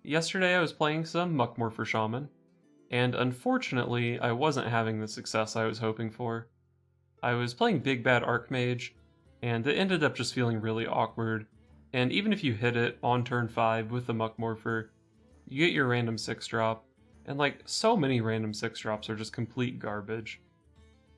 Yesterday I was playing some Muckmorpher Shaman, and unfortunately I wasn't having the success I was hoping for. I was playing Big Bad Archmage, and it ended up just feeling really awkward, and even if you hit it on turn 5 with the Muckmorpher, you get your random 6-drop, and like, so many random 6-drops are just complete garbage.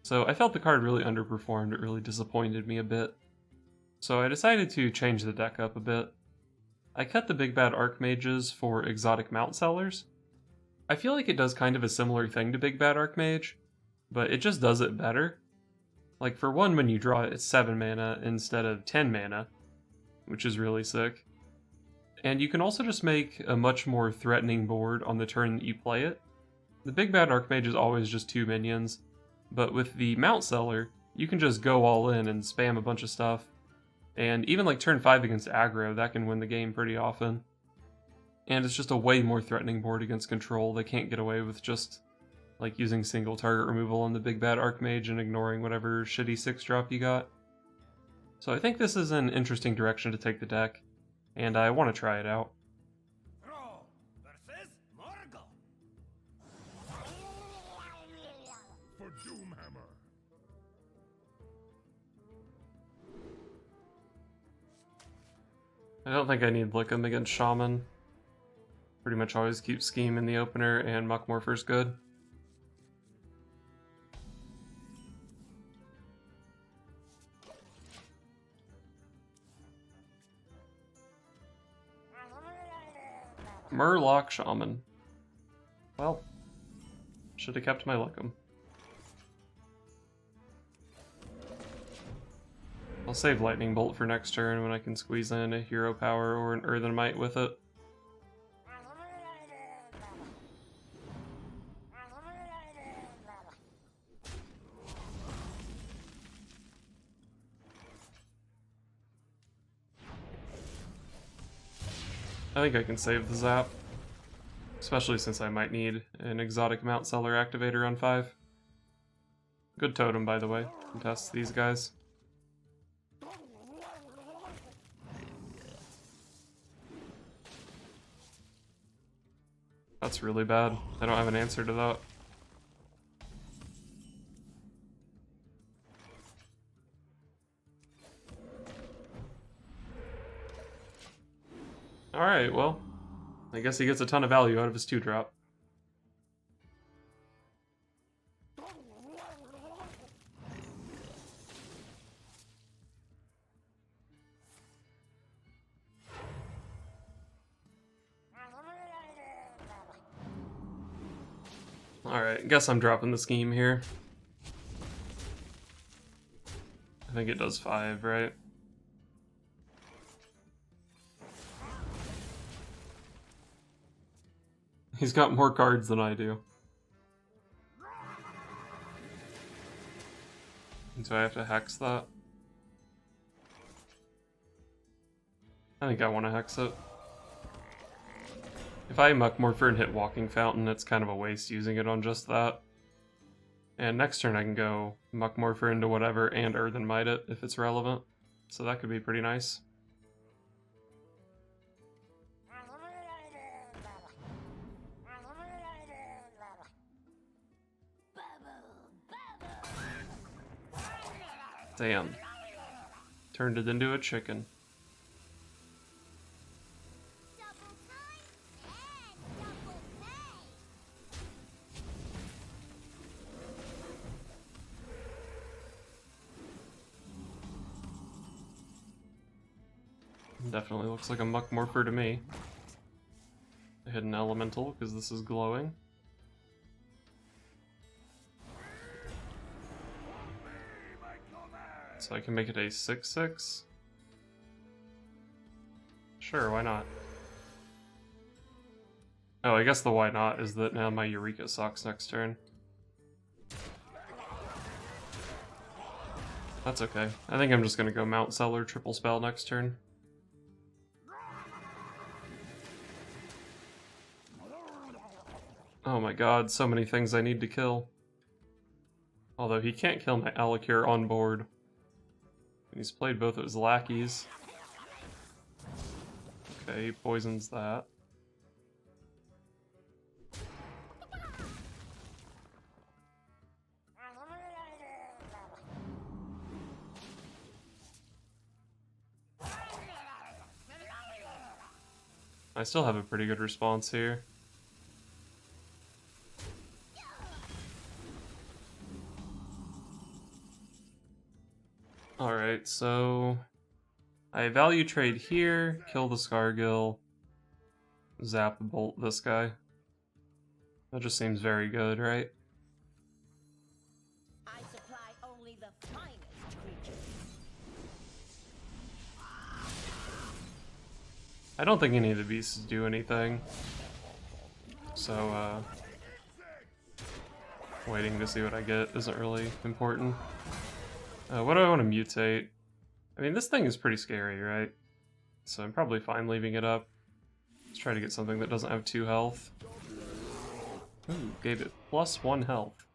So I felt the card really underperformed, it really disappointed me a bit. So I decided to change the deck up a bit. I cut the Big Bad Archmages for Exotic Mountsellers. I feel like it does kind of a similar thing to Big Bad Archmage, but it just does it better. Like for one, when you draw it, it's 7 mana instead of 10 mana, which is really sick. And you can also just make a much more threatening board on the turn that you play it. The Big Bad Archmage is always just 2 minions, but with the Mountsellor, you can just go all in and spam a bunch of stuff. And even like turn 5 against aggro, that can win the game pretty often. And it's just a way more threatening board against control. They can't get away with just like using single target removal on the Big Bad Archmage and ignoring whatever shitty 6-drop you got. So I think this is an interesting direction to take the deck, and I want to try it out. I don't think I need Lickum against Shaman. Pretty much always keep Scheme in the opener, and Muckmorpher's good. Murloc Shaman. Well, should have kept my Lickum. I'll save Lightning Bolt for next turn when I can squeeze in a Hero Power or an Earthen Might with it. I think I can save the Zap, especially since I might need an Exotic Mountsellor activator on 5. Good totem, by the way, can test these guys. That's really bad. I don't have an answer to that. Alright, well, I guess he gets a ton of value out of his 2-drop. Alright, guess I'm dropping the Scheme here. I think it does 5, right? He's got more cards than I do. And so I have to hex that. I think I want to hex it. If I Muckmorpher and hit Walking Fountain, it's kind of a waste using it on just that. And next turn I can go Muckmorpher into whatever and Earthen Might it if it's relevant. So that could be pretty nice. Damn. Turned it into a chicken. Definitely looks like a Muckmorpher to me. A hidden elemental, because this is glowing. So I can make it a 6/6? Sure, why not? Oh, I guess the why not is that now my Eureka sucks next turn. That's okay. I think I'm just gonna go Mountsellor triple spell next turn. Oh my god, so many things I need to kill. Although he can't kill my Alikure on board. He's played both of his lackeys. Okay, he poisons that. I still have a pretty good response here. Alright, so I value trade here, kill the Scargill, zap bolt this guy. That just seems very good, right? I supply only the finest creatures. I don't think any of the beasts do anything. So, waiting to see what I get isn't really important. What do I want to mutate? I mean, this thing is pretty scary, right? So I'm probably fine leaving it up. Let's try to get something that doesn't have 2 health. Ooh, gave it +1 health.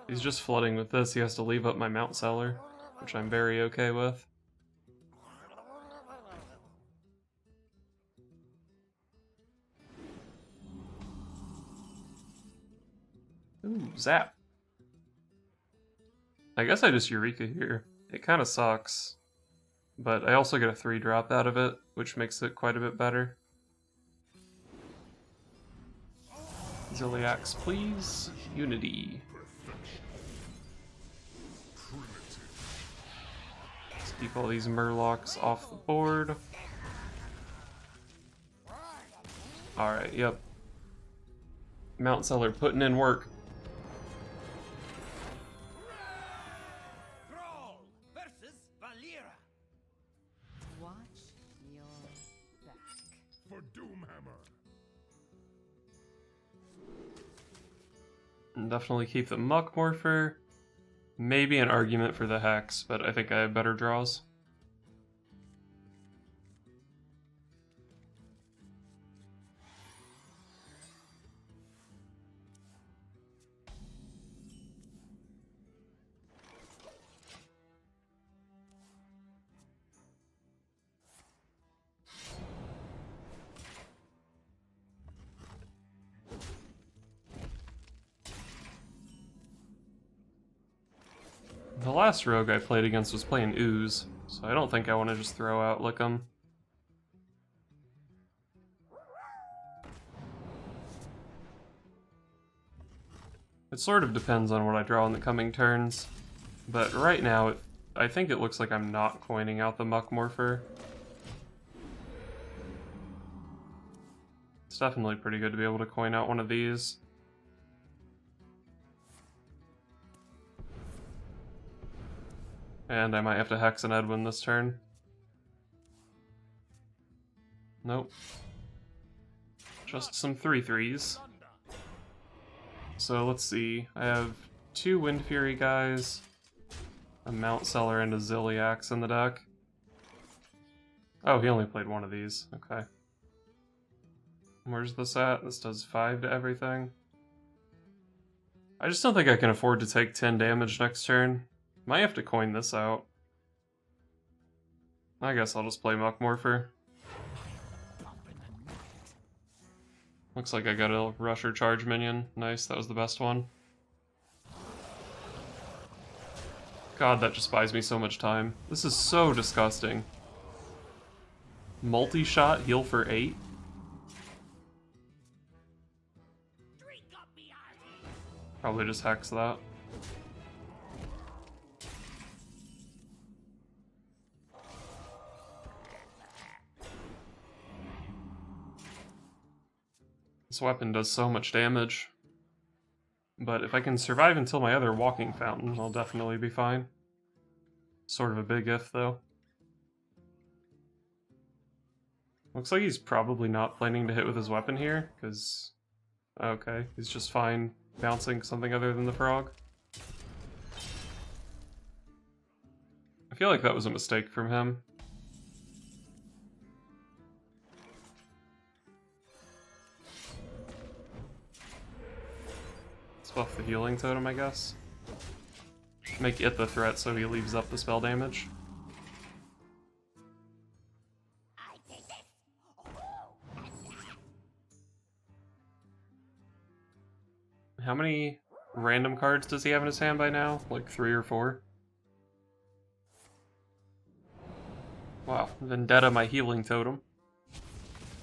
He's just flooding with this. He has to leave up my Mountsellor, which I'm very okay with. Ooh, zap. I guess I just Eureka here. It kind of sucks, but I also get a 3-drop out of it, which makes it quite a bit better. Ziliax, please. Unity. Let's keep all these Murlocs off the board. Alright, yep. Mountsellor putting in work. Definitely keep the Muckmorpher. Maybe an argument for the Hex, but I think I have better draws. The last rogue I played against was playing Ooze, so I don't think I want to just throw out Lickum. It sort of depends on what I draw in the coming turns, but right now I think it looks like I'm not coining out the Muckmorpher. It's definitely pretty good to be able to coin out one of these. And I might have to Hex an Edwin this turn. Nope. Just some 3/3s. So let's see. I have 2 Wind Fury guys, a Mountsellor, and a Ziliax in the deck. Oh, he only played one of these. Okay. Where's this at? This does 5 to everything. I just don't think I can afford to take 10 damage next turn. Might have to coin this out. I guess I'll just play Muckmorpher. Looks like I got a rush or charge minion. Nice, that was the best one. God, that just buys me so much time. This is so disgusting. Multi-shot, heal for 8? Probably just Hex that. This weapon does so much damage. But if I can survive until my other walking fountain, I'll definitely be fine. Sort of a big if, though. Looks like he's probably not planning to hit with his weapon here, because... Okay, he's just fine bouncing something other than the frog. I feel like that was a mistake from him. Let's buff the healing totem, I guess. Make it the threat so he leaves up the spell damage. How many random cards does he have in his hand by now? Like 3 or 4? Wow, Vendetta my healing totem.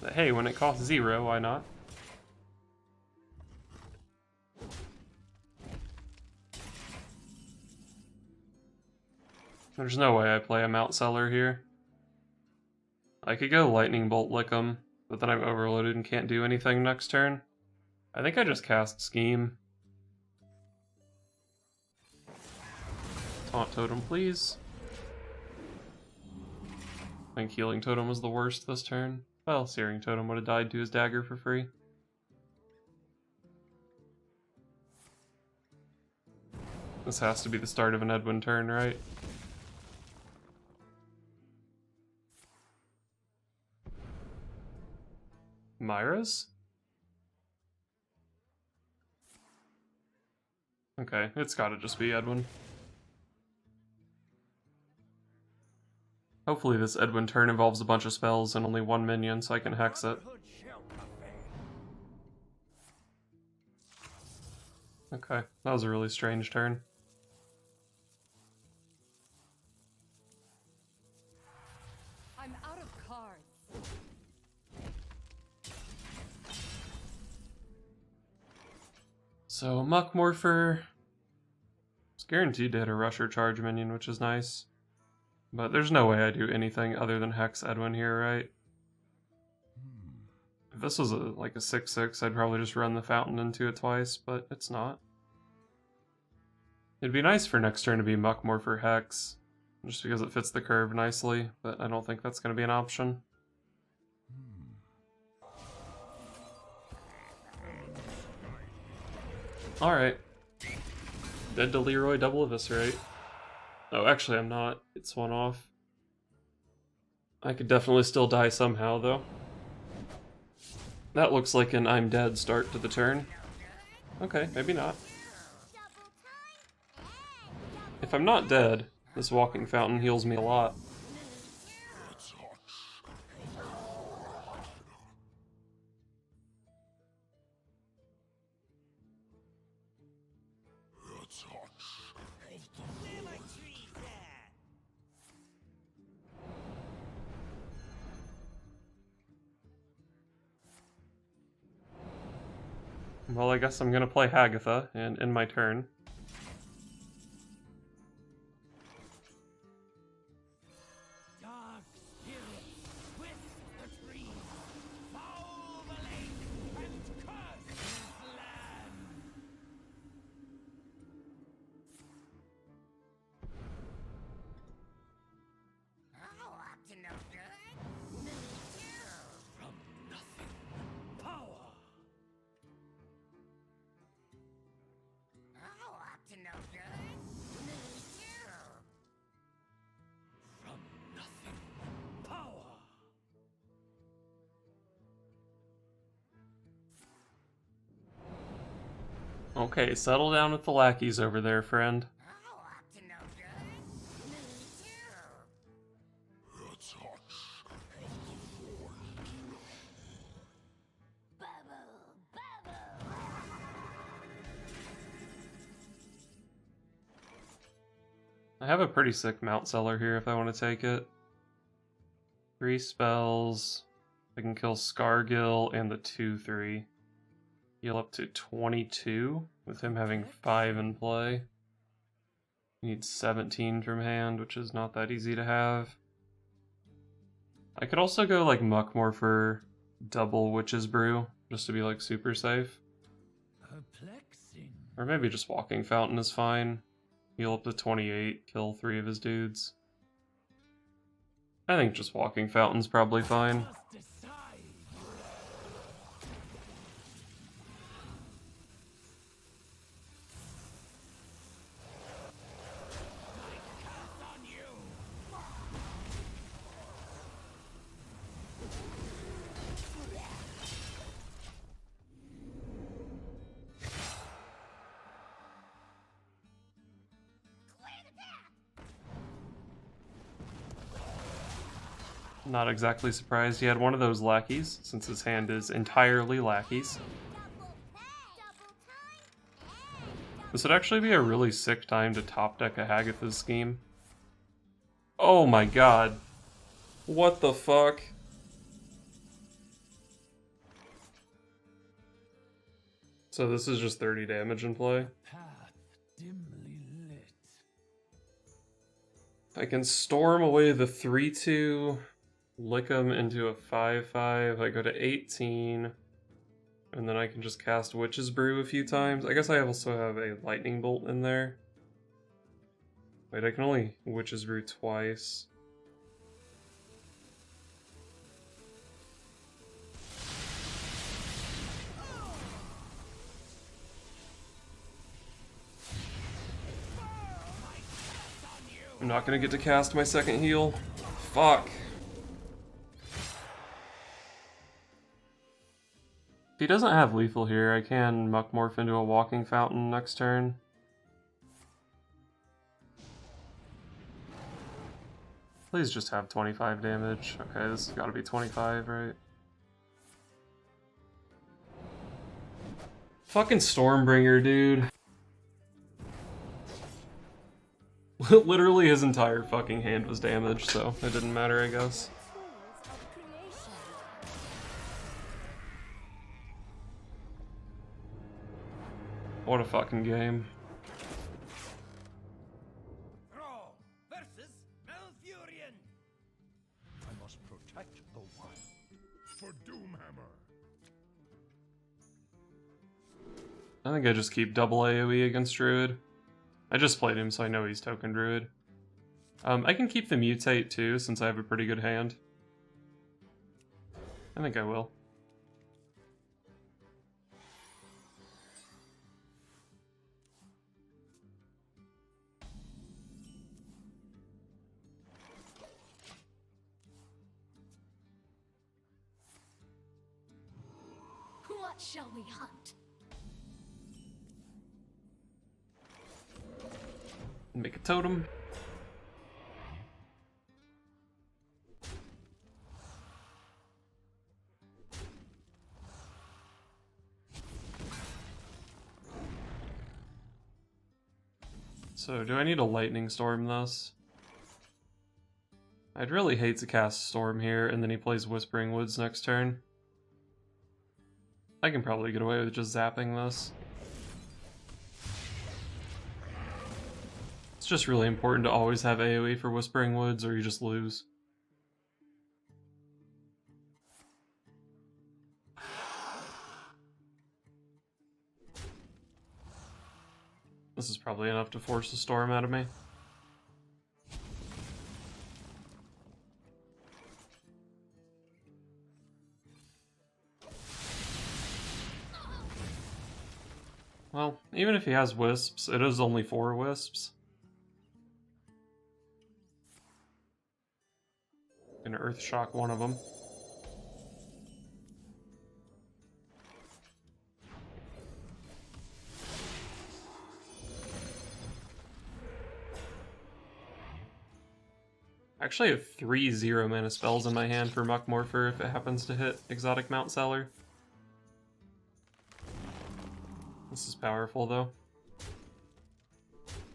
But hey, when it costs 0, why not? There's no way I play a Mountsellor here. I could go Lightning Bolt lick him, but then I'm overloaded and can't do anything next turn. I think I just cast Scheme. Taunt Totem, please. I think Healing Totem was the worst this turn. Well, Searing Totem would have died to his dagger for free. This has to be the start of an Edwin turn, right? Myra's? Okay, it's gotta just be Edwin. Hopefully this Edwin turn involves a bunch of spells and only 1 minion so I can hex it. Okay, that was a really strange turn. I'm out of cards. So Muckmorpher is guaranteed to hit a rush or charge minion, which is nice. But there's no way I do anything other than hex Edwin here, right? If this was like a 6/6, I'd probably just run the fountain into it twice, but it's not. It'd be nice for next turn to be Muckmorpher Hex, just because it fits the curve nicely, but I don't think that's going to be an option. Alright. Dead to Leroy, double Eviscerate. Oh, actually I'm not. It's one off. I could definitely still die somehow, though. That looks like an I'm dead start to the turn. Okay, maybe not. If I'm not dead, this Walking Fountain heals me a lot. Well, I guess I'm gonna play Hagatha and end my turn. Okay, settle down with the lackeys over there, friend. I have a pretty sick Mountsellor here if I want to take it. 3 spells. I can kill Scargill and the 2/3. Heal up to 22 with him having 5 in play. Need 17 from hand, which is not that easy to have. I could also go like Muckmorpher double Witch's Brew, just to be like super safe. Or maybe just Walking Fountain is fine. Heal up to 28, kill 3 of his dudes. I think just Walking Fountain's probably fine. Not exactly surprised he had one of those lackeys, since his hand is entirely lackeys. This would actually be a really sick time to top deck a Hagatha's scheme. Oh my god. What the fuck? So this is just 30 damage in play. Path dimly lit. I can storm away the 3/2, lick him into a 5/5. I go to 18, and then I can just cast Witch's Brew a few times. I guess I also have a Lightning Bolt in there. Wait, I can only Witch's Brew twice. I'm not gonna get to cast my second heal. Fuck. If he doesn't have lethal here, I can Muckmorph into a Walking Fountain next turn. Please just have 25 damage. Okay, this has gotta be 25, right? Fucking Stormbringer, dude. Literally his entire fucking hand was damaged, so it didn't matter, I guess. What a fucking game. Thrall versus Malfurion. I must protect the one. For Doomhammer. I think I just keep double AoE against Druid. I just played him, so I know he's token Druid. I can keep the Mutate too, since I have a pretty good hand. I think I will. What shall we hunt? Make a totem. So, do I need a Lightning Storm this? I'd really hate to cast Storm here, and then he plays Whispering Woods next turn. I can probably get away with just zapping this. It's just really important to always have AoE for Whispering Woods, or you just lose. This is probably enough to force a storm out of me. Well, even if he has wisps, it is only 4 wisps. Gonna Earth Shock one of them. Actually, I have 3 0-mana spells in my hand for Muckmorpher if it happens to hit Exotic Mountsellers. This is powerful, though.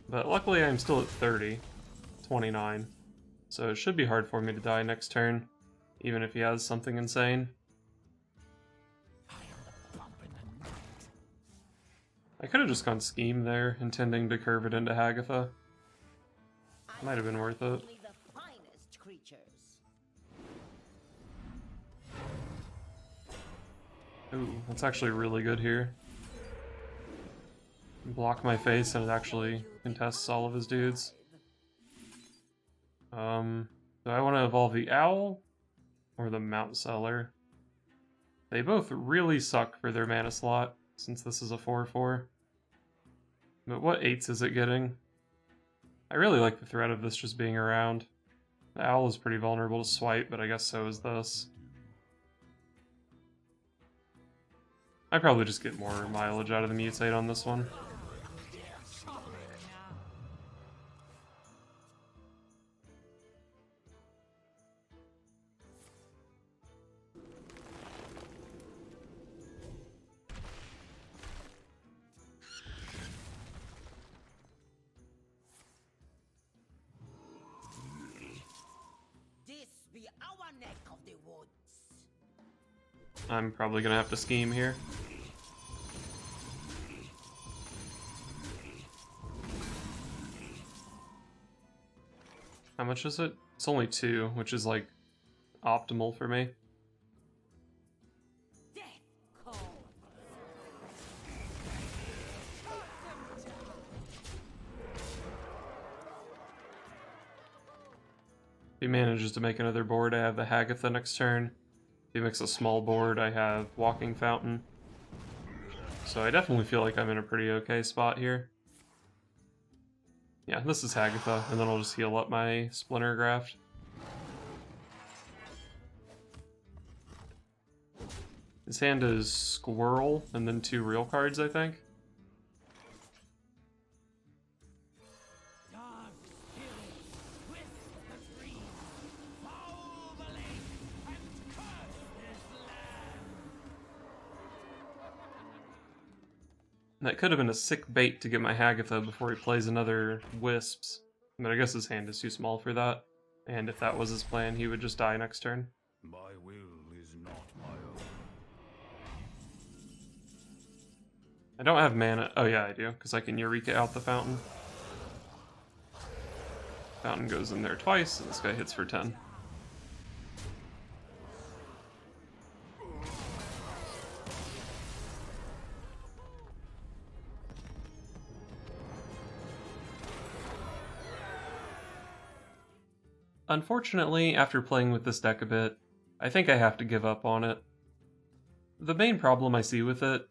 But luckily I'm still at 30. 29. So it should be hard for me to die next turn, even if he has something insane. I could have just gone Scheme there, intending to curve it into Hagatha. Might have been worth it. Ooh, that's actually really good here. Block my face and it actually contests all of his dudes. Do I want to evolve the Owl or the Mountsellor? They both really suck for their mana slot, since this is a 4/4. But what 8s is it getting? I really like the threat of this just being around. The Owl is pretty vulnerable to swipe, but I guess so is this. I probably just get more mileage out of the Mutate on this one. I'm probably gonna have to scheme here. How much is it? It's only 2, which is like optimal for me. If he manages to make another board, I have the Hagatha next turn. If he makes a small board, I have Walking Fountain. So I definitely feel like I'm in a pretty okay spot here. Yeah, this is Hagatha, and then I'll just heal up my Splinter Graft. His hand is Squirrel, and then 2 real cards, I think. That could have been a sick bait to get my Hagatha before he plays another Wisps, but I guess his hand is too small for that, and if that was his plan, he would just die next turn. My will is not my own. I don't have mana. Oh yeah, I do, because I can Eureka out the fountain. Fountain goes in there twice, and this guy hits for 10. Unfortunately, after playing with this deck a bit, I think I have to give up on it. The main problem I see with it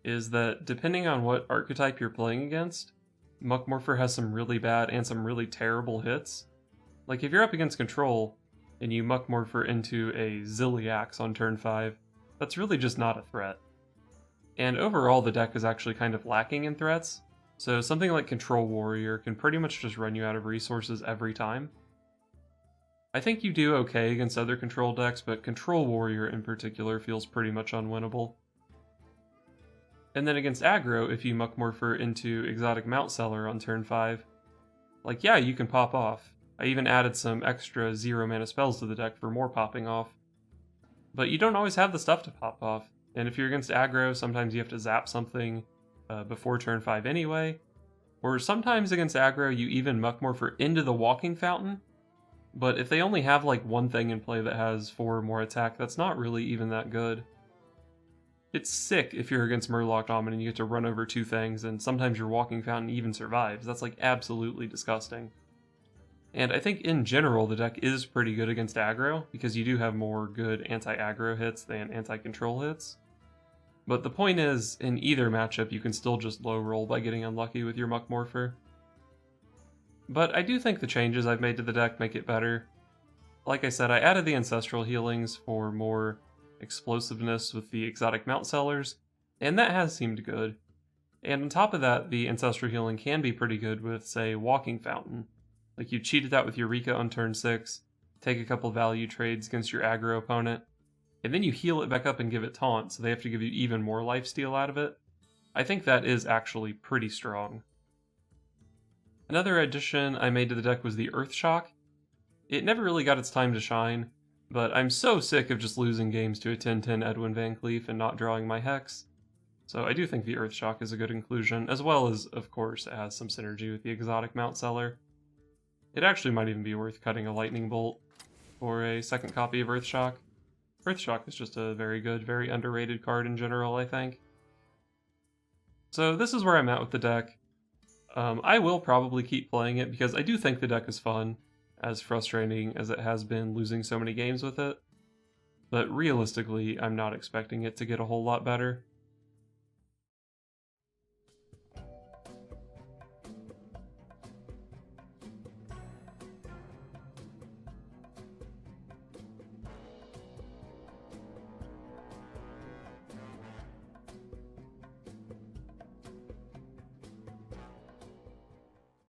is that depending on what archetype you're playing against, Muckmorpher has some really bad and some really terrible hits. Like if you're up against Control and you Muckmorpher into a Zilliax on turn 5, that's really just not a threat. And overall the deck is actually kind of lacking in threats, so something like Control Warrior can pretty much just run you out of resources every time. I think you do okay against other control decks, but Control Warrior in particular feels pretty much unwinnable. And then against aggro, if you Muckmorpher into Exotic Mountsellers on turn 5, like yeah, you can pop off. I even added some extra 0 mana spells to the deck for more popping off. But you don't always have the stuff to pop off, and if you're against aggro, sometimes you have to zap something before turn 5 anyway. Or sometimes against aggro, you even Muckmorpher into the Walking Fountain, but if they only have like one thing in play that has 4 or more attack, that's not really even that good. It's sick if you're against Murloc Shaman and you get to run over 2 things, and sometimes your Walking Fountain even survives. That's like absolutely disgusting. And I think in general the deck is pretty good against aggro, because you do have more good anti-aggro hits than anti-control hits. But the point is, in either matchup you can still just low roll by getting unlucky with your Muckmorpher. But I do think the changes I've made to the deck make it better. Like I said, I added the Ancestral Healings for more explosiveness with the Exotic Mountsellers, and that has seemed good. And on top of that, the Ancestral Healing can be pretty good with, say, Walking Fountain. Like you cheat it out with Eureka on turn 6, take a couple value trades against your aggro opponent, and then you heal it back up and give it Taunt, so they have to give you even more lifesteal out of it. I think that is actually pretty strong. Another addition I made to the deck was the Earth Shock. It never really got its time to shine, but I'm so sick of just losing games to a 10-10 Edwin Van Cleef and not drawing my Hex. So I do think the Earth Shock is a good inclusion, as well as, of course, it has some synergy with the Exotic Mountsellers. It actually might even be worth cutting a Lightning Bolt for a second copy of Earth Shock. Earth Shock is just a very good, very underrated card in general, I think. So this is where I'm at with the deck. I will probably keep playing it because I do think the deck is fun, as frustrating as it has been losing so many games with it. But realistically, I'm not expecting it to get a whole lot better.